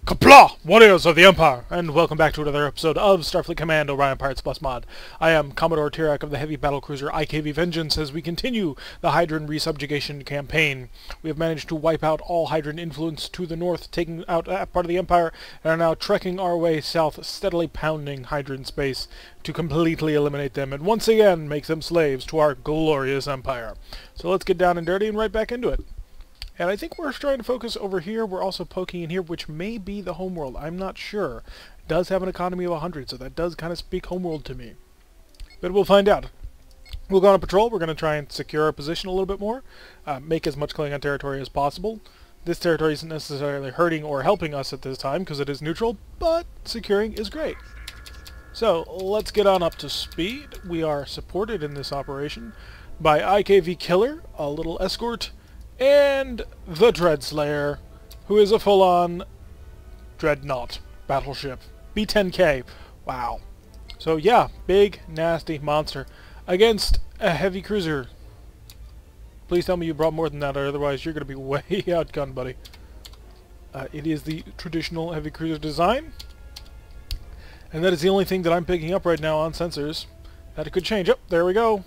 Qapla, warriors of the Empire, and welcome back to another episode of Starfleet Command Orion Pirates Mod. I am Commodore Tirak of the heavy battlecruiser IKV Vengeance as we continue the Hydran resubjugation campaign. We have managed to wipe out all Hydran influence to the north, taking out that part of the Empire, and are now trekking our way south, steadily pounding Hydran space to completely eliminate them and once again make them slaves to our glorious Empire. So let's get down and dirty and right back into it. And I think we're trying to focus over here. We're also poking in here, which may be the homeworld. I'm not sure. It does have an economy of 100, so that does kind of speak homeworld to me. But we'll find out. We'll go on a patrol. We're going to try and secure our position a little bit more. Make as much Klingon territory as possible. This territory isn't necessarily hurting or helping us at this time because it is neutral, but securing is great. So let's get on up to speed. We are supported in this operation by IKV Killer, a little escort, and the Dreadslayer, who is a full-on dreadnought battleship. B-10K. Wow. So yeah, big, nasty monster against a heavy cruiser. Please tell me you brought more than that, or otherwise you're going to be way outgunned, buddy. It is the traditional heavy cruiser design, and that is the only thing that I'm picking up right now on sensors. That could change. Oh, there we go.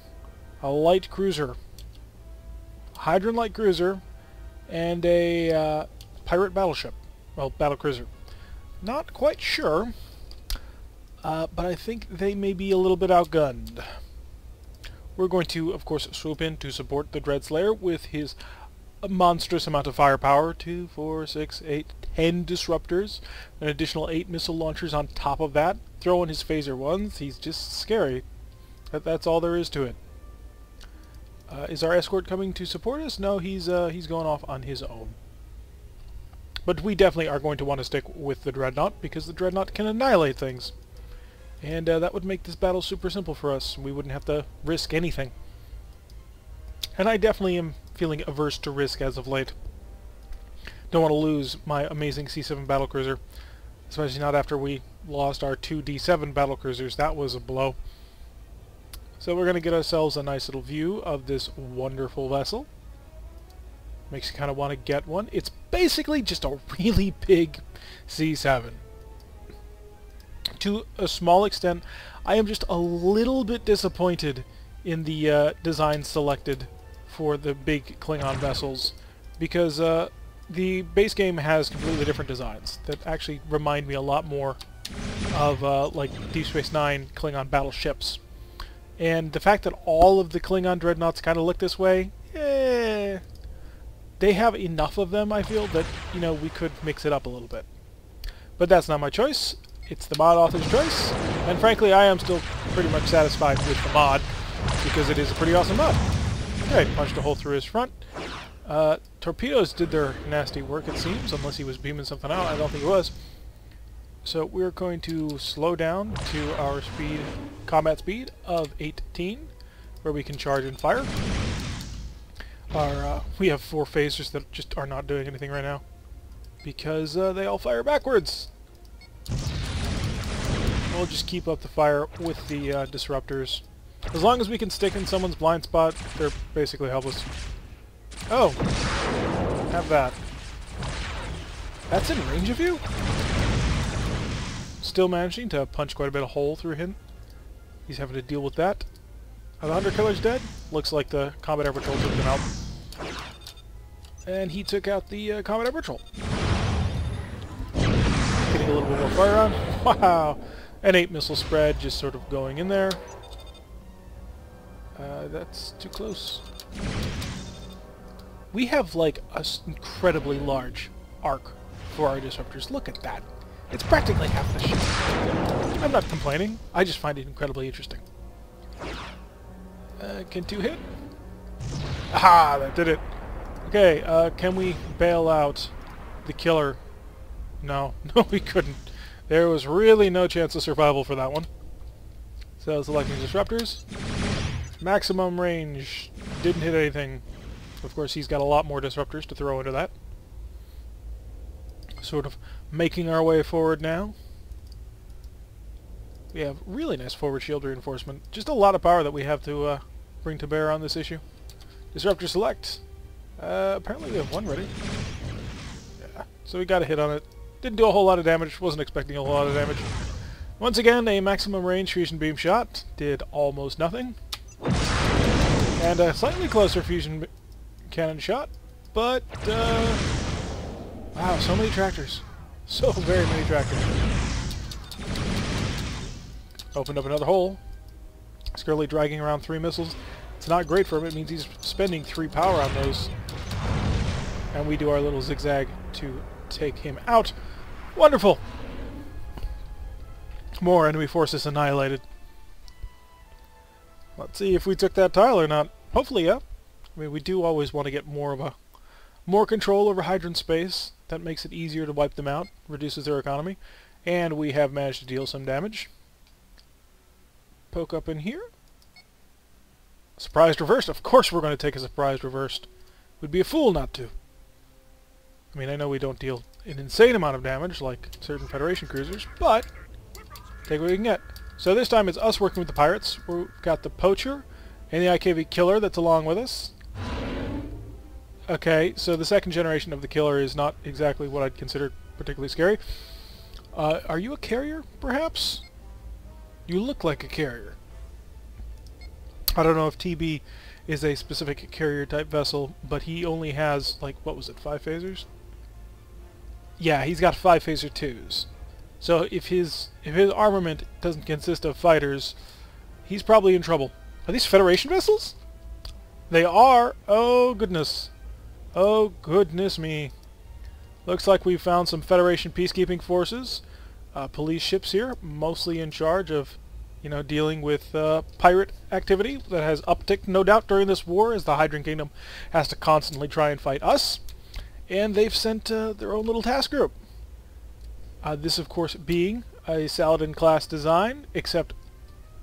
A light cruiser. Hydran light cruiser and a pirate battleship. Well, battlecruiser. Not quite sure, but I think they may be a little bit outgunned. We're going to, of course, swoop in to support the Dreadslayer with his monstrous amount of firepower. 2, 4, 6, 8, 10 disruptors. An additional 8 missile launchers on top of that. Throw in his phaser ones. He's just scary. That's all there is to it. Is our escort coming to support us? No, he's going off on his own. But we definitely are going to want to stick with the Dreadnought, because the Dreadnought can annihilate things. And that would make this battle super simple for us. We wouldn't have to risk anything. And I definitely am feeling averse to risk as of late. Don't want to lose my amazing C7 battlecruiser, especially not after we lost our 2 D7 battlecruisers. That was a blow. So we're going to get ourselves a nice little view of this wonderful vessel. Makes you kind of want to get one. It's basically just a really big C7. To a small extent, I am just a little bit disappointed in the design selected for the big Klingon vessels, because the base game has completely different designs that actually remind me a lot more of like Deep Space Nine Klingon battleships. And the fact that all of the Klingon dreadnoughts kind of look this way, they have enough of them, I feel, that, you know, we could mix it up a little bit. But that's not my choice. It's the mod author's choice. And frankly, I am still pretty much satisfied with the mod, because it is a pretty awesome mod. Okay, punched a hole through his front. Torpedoes did their nasty work, it seems, unless he was beaming something out. I don't think he was. So we're going to slow down to our speed, combat speed of 18, where we can charge and fire. We have 4 phasers that just are not doing anything right now, because they all fire backwards. We'll just keep up the fire with the disruptors. As long as we can stick in someone's blind spot, they're basically helpless. Oh! Have that. That's in range of you? Still managing to punch quite a bit of hole through him. He's having to deal with that. Are the Hunter Killers dead? Looks like the Combat Air Patrol took them out. And he took out the Combat Air Patrol. Getting a little bit more fire on. Wow! An 8 missile spread just sort of going in there. That's too close. We have like an incredibly large arc for our disruptors. Look at that. It's practically half the ship. I'm not complaining. I just find it incredibly interesting. Can 2 hit? Aha! That did it. Okay, can we bail out the killer? No. No, we couldn't. There was really no chance of survival for that one. So, selecting disruptors. Maximum range. Didn't hit anything. Of course, he's got a lot more disruptors to throw into that. Sort of making our way forward now. We have really nice forward shield reinforcement. Just a lot of power that we have to bring to bear on this issue. Disruptor select. Apparently we have one ready. Yeah, so we got a hit on it. Didn't do a whole lot of damage. Wasn't expecting a whole lot of damage. Once again, a maximum range fusion beam shot. Did almost nothing. And a slightly closer fusion cannon shot. But, wow, so many tractors. So very many tractors. Opened up another hole. He's currently dragging around 3 missiles. It's not great for him. It means he's spending 3 power on those. And we do our little zigzag to take him out. Wonderful! More enemy forces annihilated. Let's see if we took that tile or not. Hopefully, yeah. I mean, we do always want to get more control over Hydran space. That makes it easier to wipe them out, reduces their economy. And we have managed to deal some damage. Poke up in here. Surprised reversed. Of course we're going to take a surprised reversed. We'd be a fool not to. I mean, I know we don't deal an insane amount of damage like certain Federation cruisers, but take what we can get. So this time it's us working with the pirates. We've got the poacher and the IKV killer that's along with us. Okay, so the second generation of the killer is not exactly what I'd consider particularly scary. Are you a carrier, perhaps? You look like a carrier. I don't know if TB is a specific carrier-type vessel, but he only has, like, what was it, 5 phasers? Yeah, he's got 5 phaser 2s. So if his armament doesn't consist of fighters, he's probably in trouble. Are these Federation vessels? They are! Oh, goodness. Oh, goodness me. Looks like we've found some Federation peacekeeping forces. Police ships here, mostly in charge of, you know, dealing with pirate activity that has upticked, no doubt, during this war, as the Hydran Kingdom has to constantly try and fight us. And they've sent their own little task group. This, of course, being a Saladin-class design, except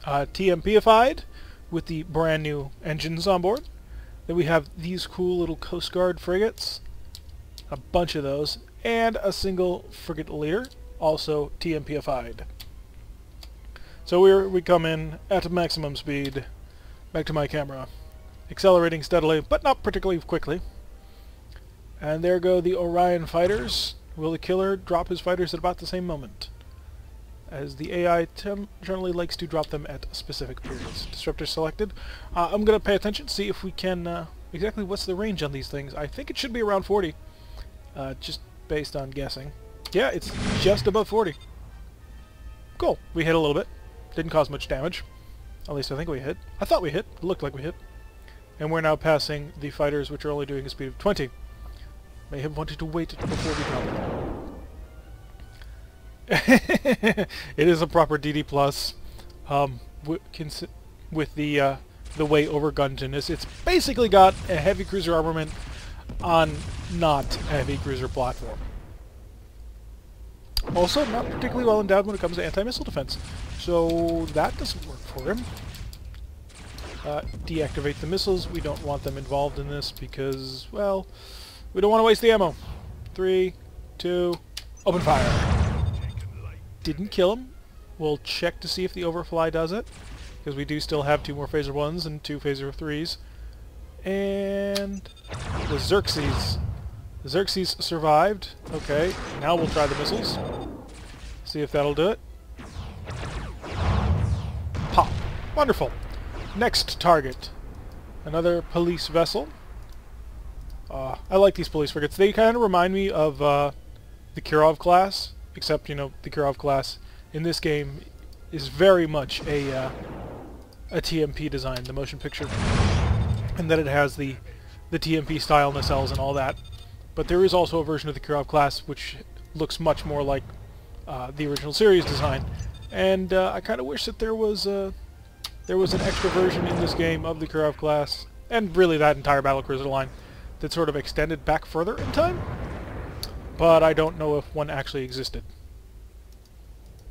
TMP-ified, with the brand new engines on board. Then we have these cool little Coast Guard frigates, a bunch of those, and a single frigate leader, also TMP-ified. So we come in at maximum speed. Back to my camera. Accelerating steadily, but not particularly quickly. And there go the Orion fighters. Will the killer drop his fighters at about the same moment? As the AI generally likes to drop them at specific periods. Disruptor selected. I'm going to pay attention, see if we can... exactly what's the range on these things. I think it should be around 40. Just based on guessing. Yeah, it's just above 40. Cool. We hit a little bit. Didn't cause much damage. At least I think we hit. I thought we hit. It looked like we hit. And we're now passing the fighters, which are only doing a speed of 20. May have wanted to wait before we come. It is a proper DD+. With the way overgunned in this. It's basically got a heavy cruiser armament on not a heavy cruiser platform. Also, not particularly well endowed when it comes to anti-missile defense. So that doesn't work for him. Deactivate the missiles. We don't want them involved in this because, well, we don't want to waste the ammo. 3, 2, open fire. Didn't kill him. We'll check to see if the overfly does it, because we do still have 2 more phaser 1s and 2 phaser 3s. And the Xerxes. The Xerxes survived. Okay, now we'll try the missiles. See if that'll do it. Pop. Wonderful. Next target. Another police vessel. I like these police frigates. They kind of remind me of the Kirov class, except, you know, the Kirov class in this game is very much a TMP design, the motion picture, and that it has the TMP style nacelles and all that. But there is also a version of the Kirov class which looks much more like the original series design, and I kind of wish that there was an extra version in this game of the Kirov class, and really that entire battlecruiser line, that sort of extended back further in time, but I don't know if one actually existed.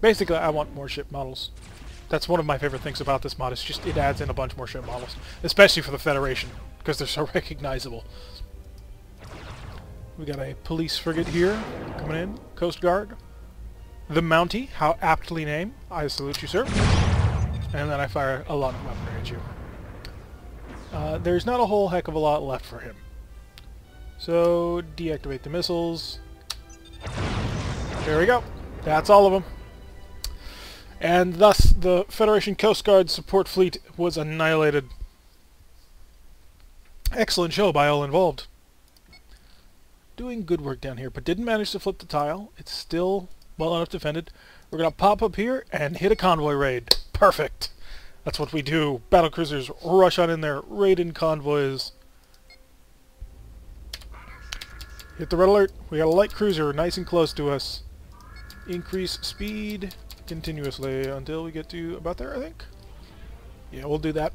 Basically, I want more ship models. That's one of my favorite things about this mod, is just it adds in a bunch more ship models, especially for the Federation, because they're so recognizable. We got a police frigate here, coming in, Coast Guard. The Mountie, how aptly named. I salute you, sir. And then I fire a lot of weaponry at you. There's not a whole heck of a lot left for him. So, deactivate the missiles. There we go. That's all of them. And thus, the Federation Coast Guard support fleet was annihilated. Excellent show by all involved. Doing good work down here, but didn't manage to flip the tile. It's still well enough defended. We're going to pop up here and hit a convoy raid. Perfect. That's what we do. Battlecruisers rush on in there, raiding convoys. Hit the red alert. We got a light cruiser nice and close to us. Increase speed continuously until we get to about there, I think. Yeah, we'll do that.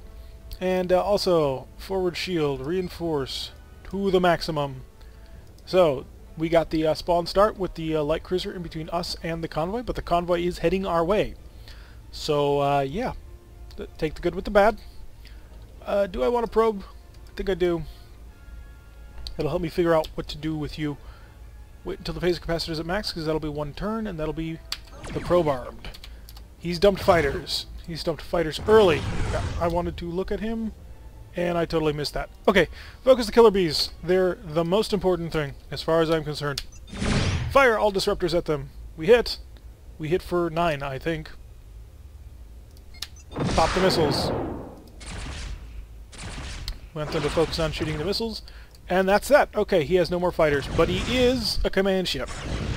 And also, forward shield, reinforce to the maximum. So, we got the spawn start with the light cruiser in between us and the convoy, but the convoy is heading our way. So, yeah. Take the good with the bad. Do I want to probe? I think I do. It'll help me figure out what to do with you. Wait until the phase capacitor is at max, because that'll be one turn, and that'll be the probe armed. He's dumped fighters. He's dumped fighters early. I wanted to look at him, and I totally missed that. Okay, focus the killer bees. They're the most important thing, as far as I'm concerned. Fire all disruptors at them. We hit. We hit for 9, I think. Pop the missiles. Want them to focus on shooting the missiles. And that's that. Okay, he has no more fighters, but he is a command ship.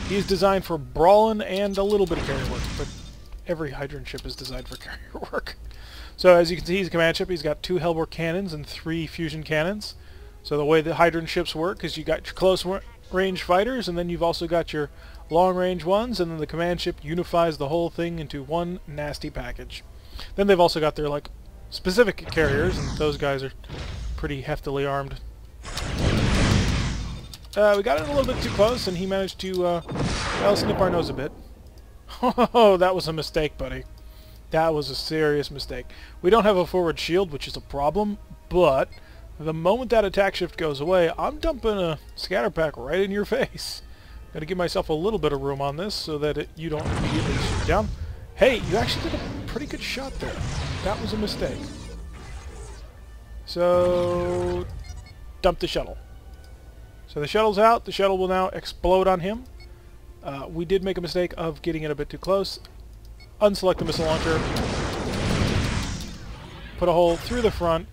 He is designed for brawling and a little bit of carrier work, but every Hydran ship is designed for carrier work. So as you can see, he's a command ship. He's got 2 Hellbore cannons and 3 fusion cannons. So the way the Hydran ships work is you got your close range fighters, and then you've also got your long range ones, and then the command ship unifies the whole thing into one nasty package. Then they've also got their like specific carriers, and those guys are pretty heftily armed. We got in a little bit too close, and he managed to snip our nose a bit. Oh, that was a mistake, buddy. That was a serious mistake. We don't have a forward shield, which is a problem, but the moment that attack shift goes away, I'm dumping a scatter pack right in your face. Gotta give myself a little bit of room on this so that you don't immediately shoot down. Hey, you actually did a pretty good shot there. That was a mistake. So, dump the shuttle. So the shuttle's out. The shuttle will now explode on him. We did make a mistake of getting it a bit too close. Unselect the missile launcher. Put a hole through the front.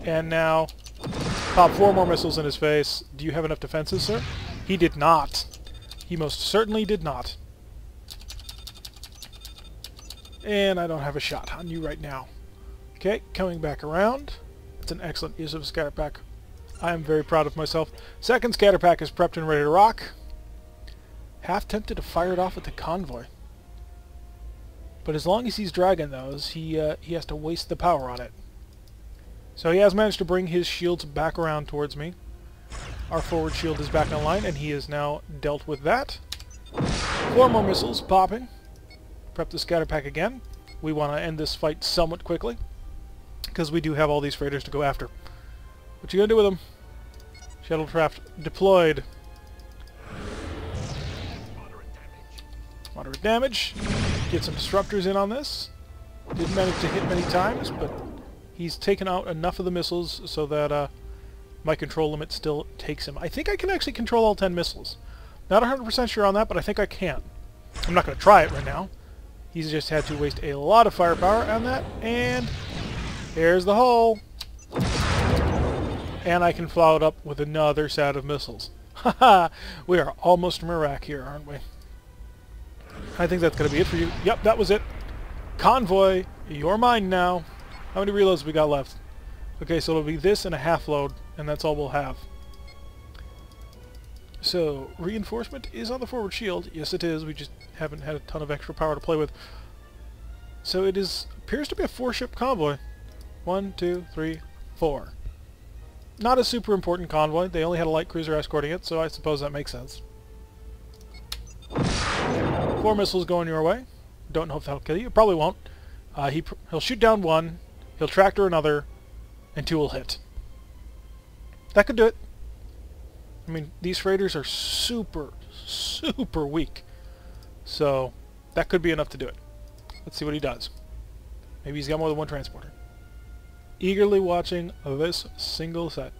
And now, pop 4 more missiles in his face. Do you have enough defenses, sir? He did not. He most certainly did not. And I don't have a shot on you right now. Okay, coming back around. That's an excellent use of a scatter pack. I am very proud of myself. Second scatter pack is prepped and ready to rock. Half tempted to fire it off at the convoy. But as long as he's dragging those, he has to waste the power on it. So he has managed to bring his shields back around towards me. Our forward shield is back online, and he has now dealt with that. 4 more missiles popping. Prep the scatter pack again. We want to end this fight somewhat quickly, because we do have all these freighters to go after. What you gonna do with them? Shuttlecraft deployed. Moderate damage. Get some disruptors in on this. Didn't manage to hit many times, but he's taken out enough of the missiles so that my control limit still takes him. I think I can actually control all 10 missiles. Not 100% sure on that, but I think I can. I'm not going to try it right now. He's just had to waste a lot of firepower on that, and there's the hole. And I can follow it up with another set of missiles. Haha! We are almost from Iraq here, aren't we? I think that's going to be it for you. Yep, that was it. Convoy, you're mine now. How many reloads we got left? Okay, so it'll be this and a half load, and that's all we'll have. So, reinforcement is on the forward shield. Yes, it is. We just haven't had a ton of extra power to play with. So it appears to be a 4-ship convoy. 1, 2, 3, 4. Not a super important convoy. They only had a light cruiser escorting it, so I suppose that makes sense. 4 missiles going your way. Don't know if that'll kill you. It probably won't. He'll shoot down 1, he'll tractor another, and 2 will hit. That could do it. I mean, these freighters are super, super weak. So, that could be enough to do it. Let's see what he does. Maybe he's got more than 1 transporter. Eagerly watching this single set.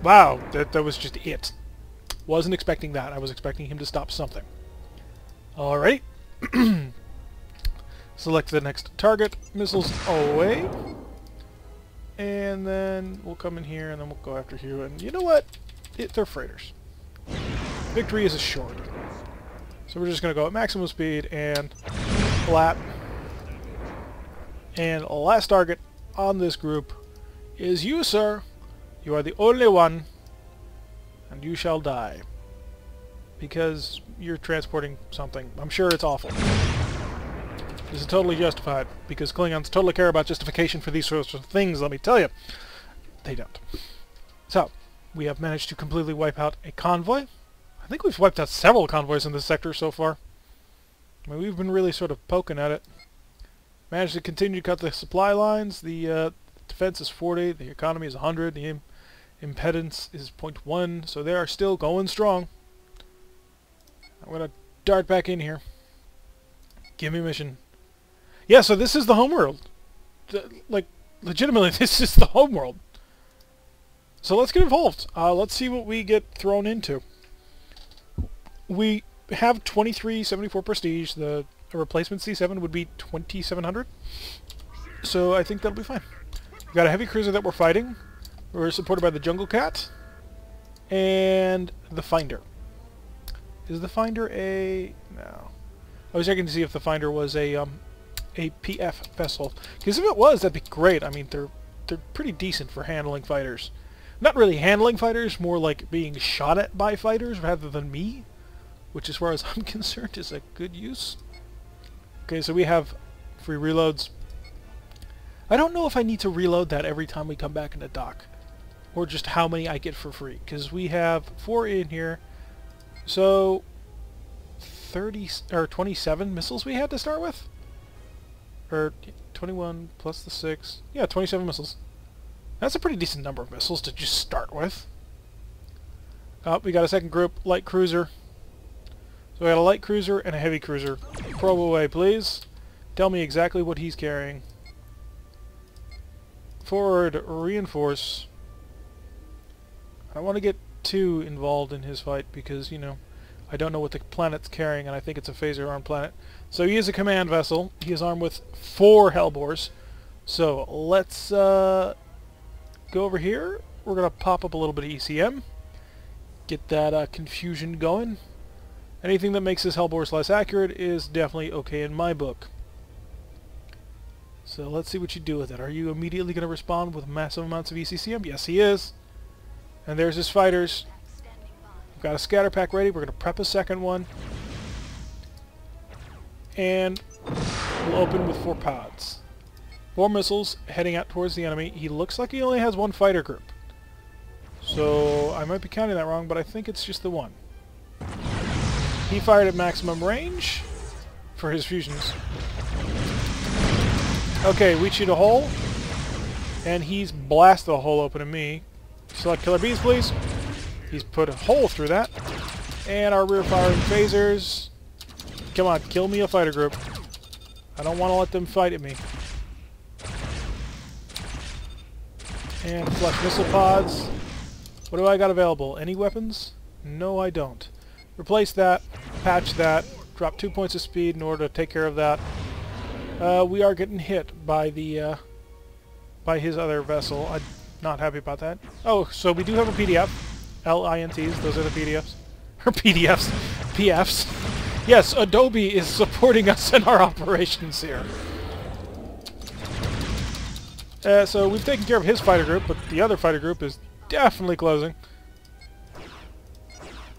Wow, that was just it. Wasn't expecting that. I was expecting him to stop something. Alright. Select the next target. Missiles away. And then we'll come in here and then we'll go after you. And you know what? They're freighters. Victory is assured. So we're just going to go at maximum speed and flap. And last target on this group is you, sir. You are the only one. And you shall die. Because you're transporting something. I'm sure it's awful. This is totally justified. Because Klingons totally care about justification for these sorts of things, let me tell you. They don't. So, we have managed to completely wipe out a convoy. I think we've wiped out several convoys in this sector so far. I mean, we've been really sort of poking at it. Managed to continue to cut the supply lines. The defense is 40. The economy is 100. The impedance is 0.1, so they are still going strong. I'm going to dart back in here. Give me a mission. Yeah, so this is the homeworld. Like, legitimately, this is the homeworld. So let's get involved. Let's see what we get thrown into. We have 2374 prestige. The replacement C7 would be 2700. So I think that'll be fine. We've got a heavy cruiser that we're fighting. We're supported by the Jungle Cat and the Finder. Is the Finder a... no. I was checking to see if the Finder was a PF vessel. Because if it was, that'd be great. I mean, they're pretty decent for handling fighters. Not really handling fighters, more like being shot at by fighters rather than me. Which, as far as I'm concerned, is a good use. Okay, so we have free reloads. I don't know if I need to reload that every time we come back into dock. Or just how many I get for free. Because we have 4 in here. So 30 or 27 missiles we had to start with? Or 21 plus the 6. Yeah, 27 missiles. That's a pretty decent number of missiles to just start with. We got a second group, light cruiser. So we got a light cruiser and a heavy cruiser. Probe away, please. Tell me exactly what he's carrying. Forward, reinforce. I don't want to get too involved in his fight because, you know, I don't know what the planet's carrying, and I think it's a phaser-armed planet. So he is a command vessel. He is armed with 4 Hellbores. So let's go over here. We're going to pop up a little bit of ECM. Get that confusion going. Anything that makes his Hellbores less accurate is definitely okay in my book. So let's see what you do with it. Are you immediately going to respond with massive amounts of ECCM? Yes, he is. And there's his fighters. We've got a scatter pack ready. We're going to prep a second one. And we'll open with 4 pods. 4 missiles heading out towards the enemy. He looks like he only has 1 fighter group. So I might be counting that wrong, but I think it's just the 1. He fired at maximum range for his fusions. Okay, we shoot a hole. And he's blasted a hole open to me. Select killer bees, please. He's put a hole through that. And our rear firing phasers. Come on, kill me a fighter group. I don't want to let them fight at me. And flush missile pods. What do I got available? Any weapons? No, I don't. Replace that. Patch that. Drop 2 points of speed in order to take care of that. We are getting hit by the by his other vessel. I'm not happy about that. Oh, so we do have a PDF. LINTs, those are the PDFs. Or PDFs. PFs. Yes, Adobe is supporting us in our operations here. So we've taken care of his fighter group, but the other fighter group is definitely closing.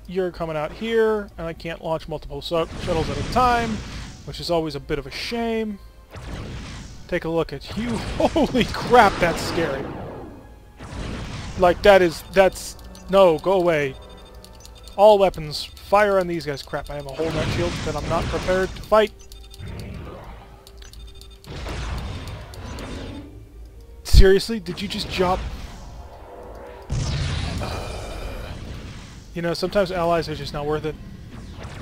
You're coming out here, and I can't launch multiple shuttles at a time, which is always a bit of a shame. Take a look at you. Holy crap, that's scary. Like, that's... No, go away. All weapons, fire on these guys. Crap, I have a whole net shield that I'm not prepared to fight. Seriously? Did you just jump? You know, sometimes allies are just not worth it.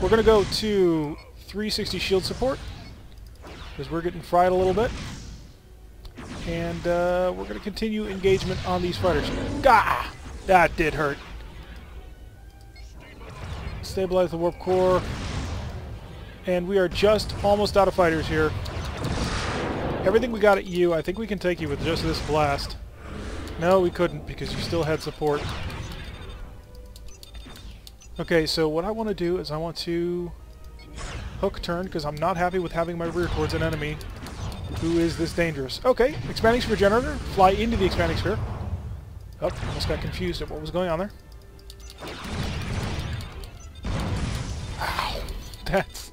We're going to go to 360 shield support, because we're getting fried a little bit. And we're going to continue engagement on these fighters. Gah! That did hurt. stabilize the warp core. And we are just almost out of fighters here. Everything we got at you, I think we can take you with just this blast. No, we couldn't, because you still had support. Okay, so what I want to do is I want to hook turn, because I'm not happy with having my rear towards an enemy who is this dangerous. Okay, expanding sphere generator. Fly into the expanding sphere. Oh, almost got confused at what was going on there. Wow, that's...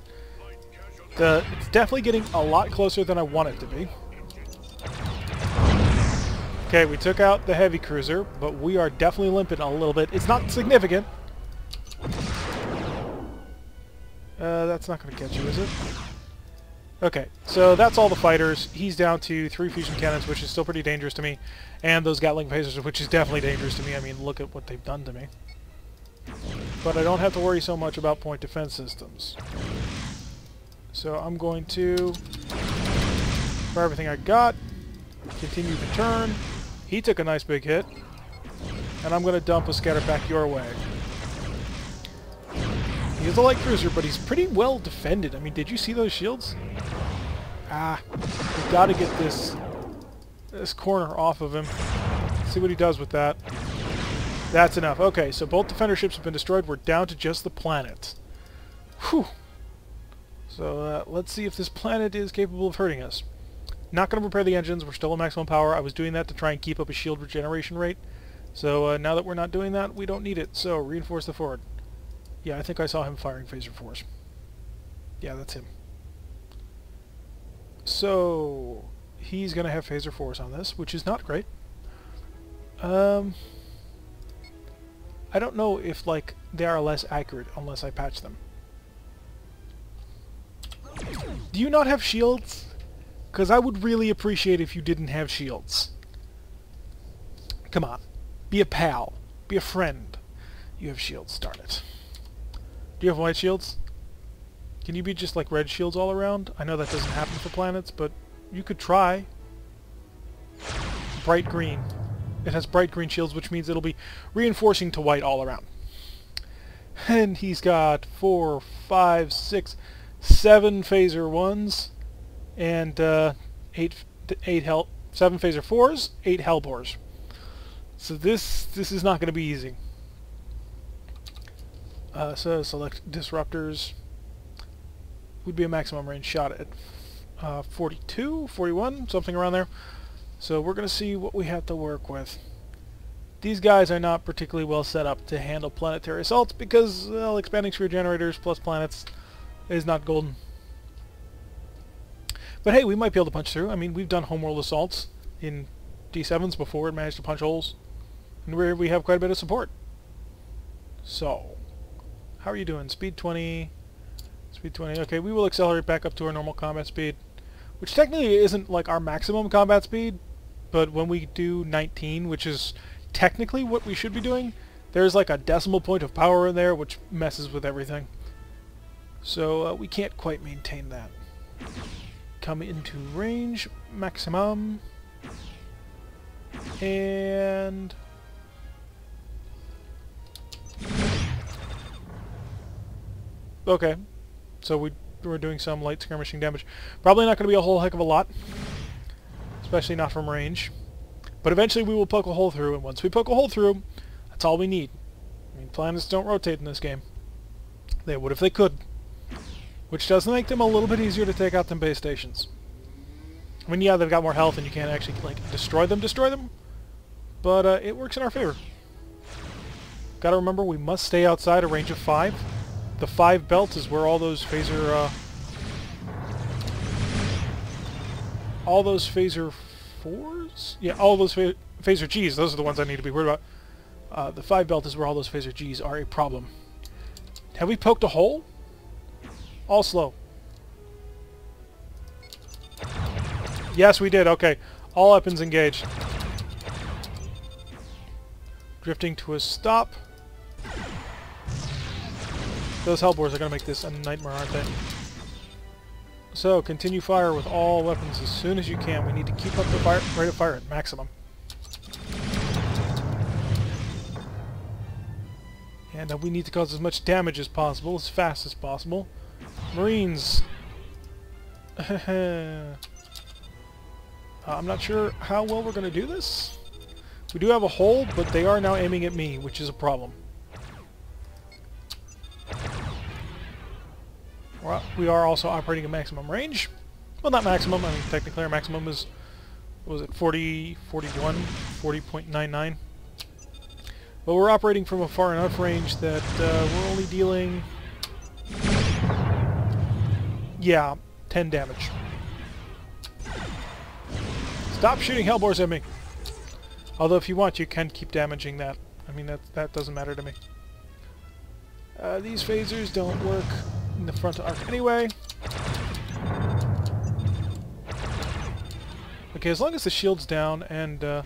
it's definitely getting a lot closer than I want it to be. Okay, we took out the heavy cruiser, but we are definitely limping a little bit. It's not significant. That's not going to catch you, is it? Okay, so that's all the fighters. He's down to 3 fusion cannons, which is still pretty dangerous to me. And those Gatling phasers, which is definitely dangerous to me. I mean, look at what they've done to me. But I don't have to worry so much about point defense systems. So I'm going to fire everything I got. Continue the turn. He took a nice big hit. And I'm going to dump a scatter back your way. He is a light cruiser, but he's pretty well defended. I mean, did you see those shields? Ah, we've got to get this corner off of him. See what he does with that. That's enough. Okay, so both defender ships have been destroyed. We're down to just the planet. Whew. So let's see if this planet is capable of hurting us. Not going to repair the engines. We're still at maximum power. I was doing that to try and keep up a shield regeneration rate. So now that we're not doing that, we don't need it. So reinforce the forward. Yeah, I think I saw him firing phaser force. Yeah, that's him. So he's going to have phaser force on this, which is not great. I don't know if, like, they are less accurate unless I patch them. Do you not have shields? Because I would really appreciate if you didn't have shields. Come on. Be a pal. Be a friend. You have shields. Darn it. Do you have white shields? Can you be just like red shields all around? I know that doesn't happen for planets, but you could try. Bright green. It has bright green shields, which means it'll be reinforcing to white all around. And he's got 4, 5, 6, 7 phaser 1s, and 7 phaser 4s, 8 hellbores. So this is not going to be easy. So select disruptors. Would be a maximum range shot at 42, 41, something around there. So we're going to see what we have to work with. These guys are not particularly well set up to handle planetary assaults because, well, expanding sphere generators plus planets is not golden. But hey, we might be able to punch through. I mean, we've done homeworld assaults in D7s before and managed to punch holes. And we have quite a bit of support. So, how are you doing? Speed 20. Speed 20. Okay, we will accelerate back up to our normal combat speed, which technically isn't like our maximum combat speed, but when we do 19, which is technically what we should be doing, there's like a decimal point of power in there, which messes with everything. So we can't quite maintain that. Come into range, maximum, and okay. So we're doing some light skirmishing damage. Probably not going to be a whole heck of a lot, especially not from range. But eventually we will poke a hole through, and once we poke a hole through, that's all we need. I mean, planets don't rotate in this game. They would if they could. Which does make them a little bit easier to take out than base stations. I mean, yeah, they've got more health and you can't actually, like, destroy them. But it works in our favor. Gotta remember, we must stay outside a range of 5. The 5 belt is where all those phaser, all those phaser 4s? Yeah, all those phaser Gs, those are the ones I need to be worried about. The 5 belt is where all those phaser Gs are a problem. Have we poked a hole? All slow. Yes, we did. Okay. All weapons engaged. Drifting to a stop. Those hellbores are going to make this a nightmare, aren't they? So, continue fire with all weapons as soon as you can. We need to keep up the rate of fire at maximum. And we need to cause as much damage as possible, as fast as possible. Marines! I'm not sure how well we're going to do this. We do have a hole, but they are now aiming at me, which is a problem. Well, we are also operating at maximum range. Well, not maximum. I mean, technically our maximum is, what was it, 40.99. But we're operating from a far enough range that we're only dealing, yeah, 10 damage. Stop shooting hellbores at me! Although if you want, you can keep damaging that. I mean, that doesn't matter to me. These phasers don't work in the front arc anyway. Okay, as long as the shield's down and... yeah,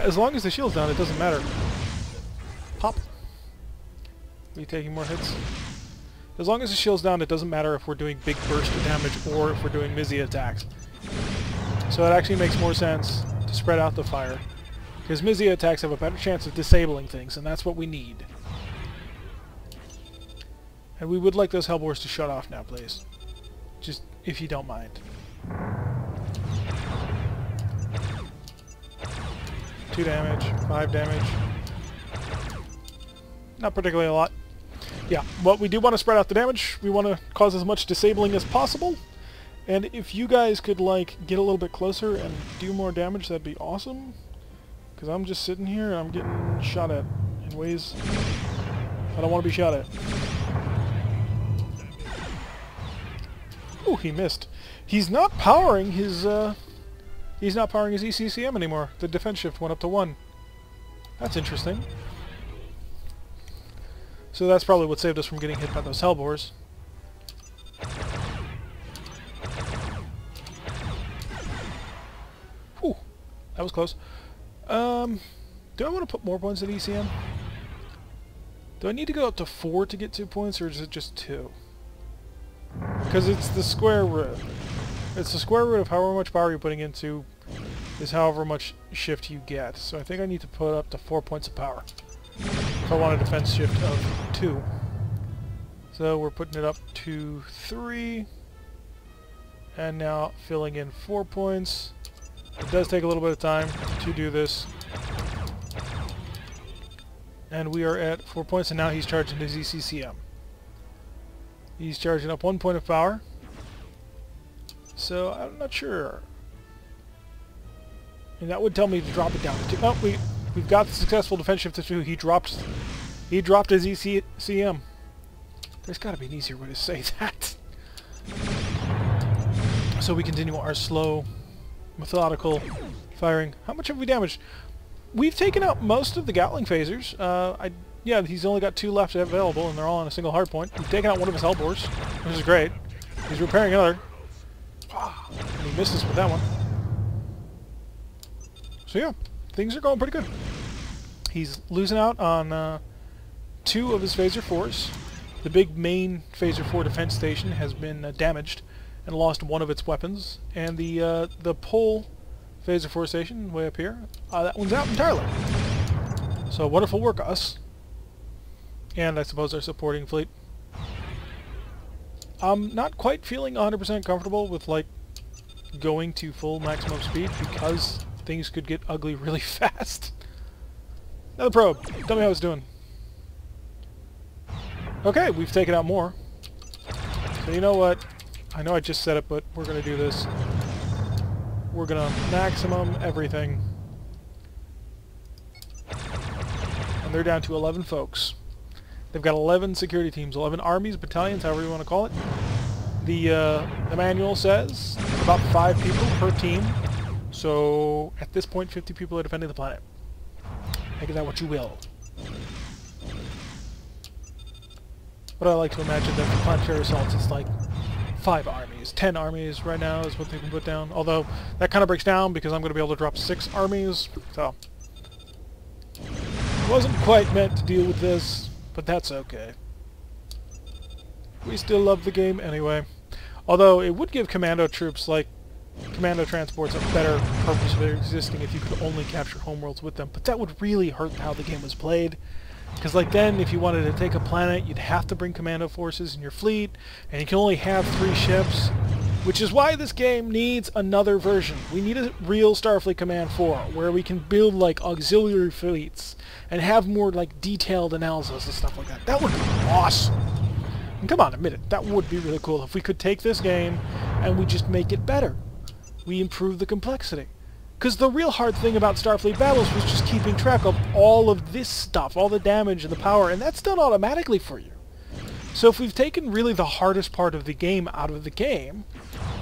as long as the shield's down, it doesn't matter. Pop. Are we taking more hits? As long as the shield's down, it doesn't matter if we're doing big burst of damage or if we're doing Mizzy attacks. So it actually makes more sense to spread out the fire. Because Mizzy attacks have a better chance of disabling things, and that's what we need. And we would like those hellbores to shut off now, please. Just, if you don't mind. 2 damage, 5 damage. Not particularly a lot. Yeah, but we do want to spread out the damage. We want to cause as much disabling as possible. And if you guys could, like, get a little bit closer and do more damage, that'd be awesome. Because I'm just sitting here and I'm getting shot at in ways I don't want to be shot at. Ooh, he missed. He's not powering his, ECCM anymore. The defense shift went up to 1. That's interesting. So that's probably what saved us from getting hit by those hellbores. Whew, that was close. Do I want to put more points at ECM? Do I need to go up to 4 to get 2 points, or is it just 2? Because it's the square root. It's the square root of however much power you're putting into is however much shift you get. So I think I need to put up to 4 points of power if I want a defense shift of 2. So we're putting it up to 3. And now filling in 4 points. It does take a little bit of time to do this. And we are at 4 points, and now he's charging his ECCM. He's charging up 1 point of power. So I'm not sure. And that would tell me to drop it down to 2. Oh, we've got the successful defense shift to 2. He dropped his ECCM. There's got to be an easier way to say that. So we continue our slow, methodical firing. How much have we damaged? We've taken out most of the Gatling phasers. Yeah, he's only got 2 left available, and they're all on a single hardpoint. We've taken out one of his hellbores, which is great. He's repairing another. And he misses with that one. So yeah, things are going pretty good. He's losing out on 2 of his Phaser 4s. The big main Phaser 4 defense station has been damaged and lost 1 of its weapons. And the pole Phaser 4 station, way up here, that one's out entirely. So wonderful work, us. And I suppose our supporting fleet. I'm not quite feeling 100% comfortable with, like, going to full maximum speed because things could get ugly really fast. Another probe. Tell me how it's doing. Okay, we've taken out more. So you know what? I know I just said it, but we're going to do this. We're going to maximum everything. And they're down to 11 folks. They've got 11 security teams, 11 armies, battalions, however you want to call it. The manual says about 5 people per team. So at this point, 50 people are defending the planet. Make of that what you will. But I like to imagine that for planetary assaults, it's like 5 armies, 10 armies right now is what they can put down. Although that kind of breaks down because I'm going to be able to drop 6 armies. So wasn't quite meant to deal with this. But that's okay. We still love the game anyway. Although it would give commando troops, like commando transports, a better purpose of existing if you could only capture homeworlds with them. But that would really hurt how the game was played. Because like then, if you wanted to take a planet, you'd have to bring commando forces in your fleet, and you can only have 3 ships, which is why this game needs another version. We need a real Starfleet Command 4, where we can build like auxiliary fleets, and have more like detailed analysis and stuff like that. That would be awesome. And come on, admit it, that would be really cool if we could take this game and we just make it better. We improve the complexity. Because the real hard thing about Starfleet battles was just keeping track of all of this stuff, all the damage and the power, and that's done automatically for you. So if we've taken really the hardest part of the game out of the game,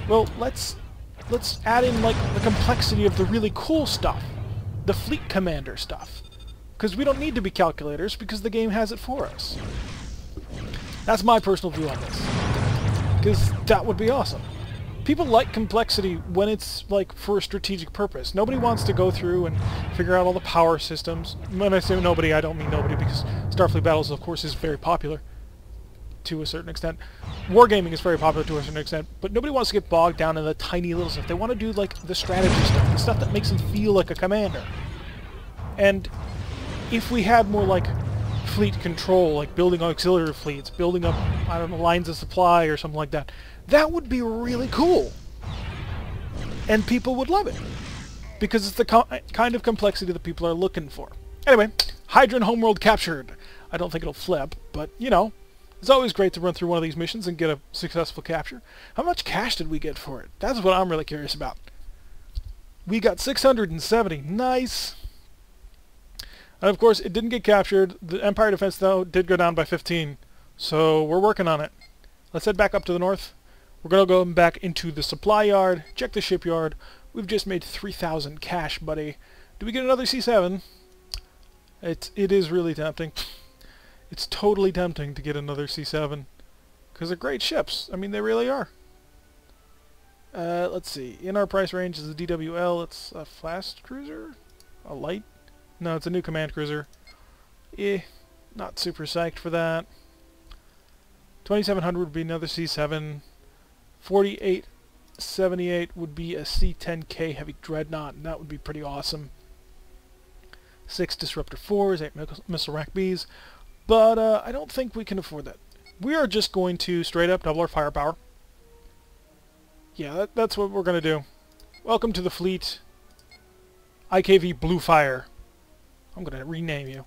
well, let's add in like the complexity of the really cool stuff, the fleet commander stuff. Because we don't need to be calculators, because the game has it for us. That's my personal view on this. Because that would be awesome. People like complexity when it's like for a strategic purpose. Nobody wants to go through and figure out all the power systems. When I say nobody, I don't mean nobody, because Starfleet Battles, of course, is very popular to a certain extent. Wargaming is very popular to a certain extent, but nobody wants to get bogged down in the tiny little stuff. They want to do like the strategy stuff, the stuff that makes them feel like a commander. And if we had more like fleet control, like building auxiliary fleets, building up, I don't know, lines of supply or something like that, that would be really cool. And people would love it. Because it's the kind of complexity that people are looking for. Anyway, Hydron homeworld captured. I don't think it'll flip, but, you know, it's always great to run through one of these missions and get a successful capture. How much cash did we get for it? That's what I'm really curious about. We got 670. Nice. And of course, it didn't get captured. The Empire defense, though, did go down by 15. So we're working on it. Let's head back up to the north. We're going to go back into the supply yard, check the shipyard. We've just made 3,000 cash, buddy. Do we get another C7? It is really tempting. It's totally tempting to get another C7. Because they're great ships. I mean, they really are. Let's see. In our price range is the DWL. It's a fast cruiser? A light? No, it's a new command cruiser. Not super psyched for that. 2700 would be another C7. 4878 would be a C10K heavy dreadnought, and that would be pretty awesome. 6 disruptor 4s, 8 missile rack Bs, but I don't think we can afford that. We are just going to straight up double our firepower. Yeah, that's what we're going to do. Welcome to the fleet, IKV Blue Fire. I'm going to rename you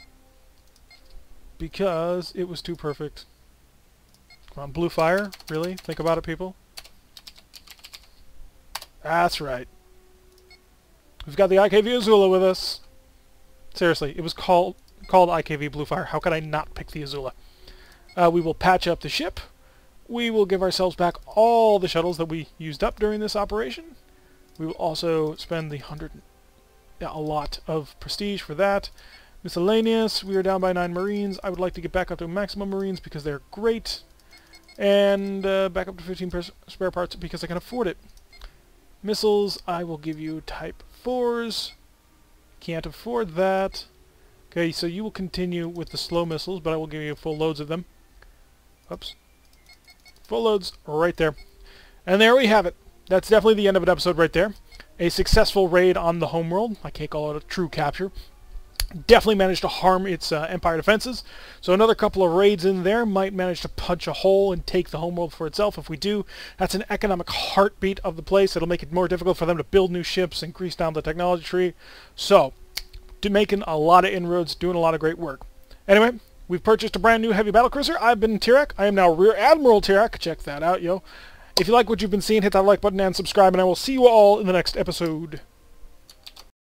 because it was too perfect. Come on, Blue Fire? Really? Think about it, people. That's right. We've got the IKV Azula with us. Seriously, it was called IKV Blue Fire. How could I not pick the Azula? We will patch up the ship. We will give ourselves back all the shuttles that we used up during this operation. We will also spend the a lot of prestige for that. Miscellaneous, we are down by 9 Marines. I would like to get back up to maximum Marines because they're great. And back up to 15 spare parts because I can afford it. Missiles, I will give you type 4s. Can't afford that. Okay, so you will continue with the slow missiles, but I will give you full loads of them. Oops. Full loads right there. And there we have it. That's definitely the end of an episode right there. A successful raid on the homeworld. I can't call it a true capture. Definitely managed to harm its Empire defenses. So another couple of raids in there might manage to punch a hole and take the homeworld for itself. If we do, that's an economic heartbeat of the place. It'll make it more difficult for them to build new ships, increase down the technology tree. So, making a lot of inroads, doing a lot of great work. Anyway, we've purchased a brand new heavy battlecruiser. I've been Tirak. I am now Rear Admiral Tirak. Check that out, yo. If you like what you've been seeing, hit that like button and subscribe, and I will see you all in the next episode.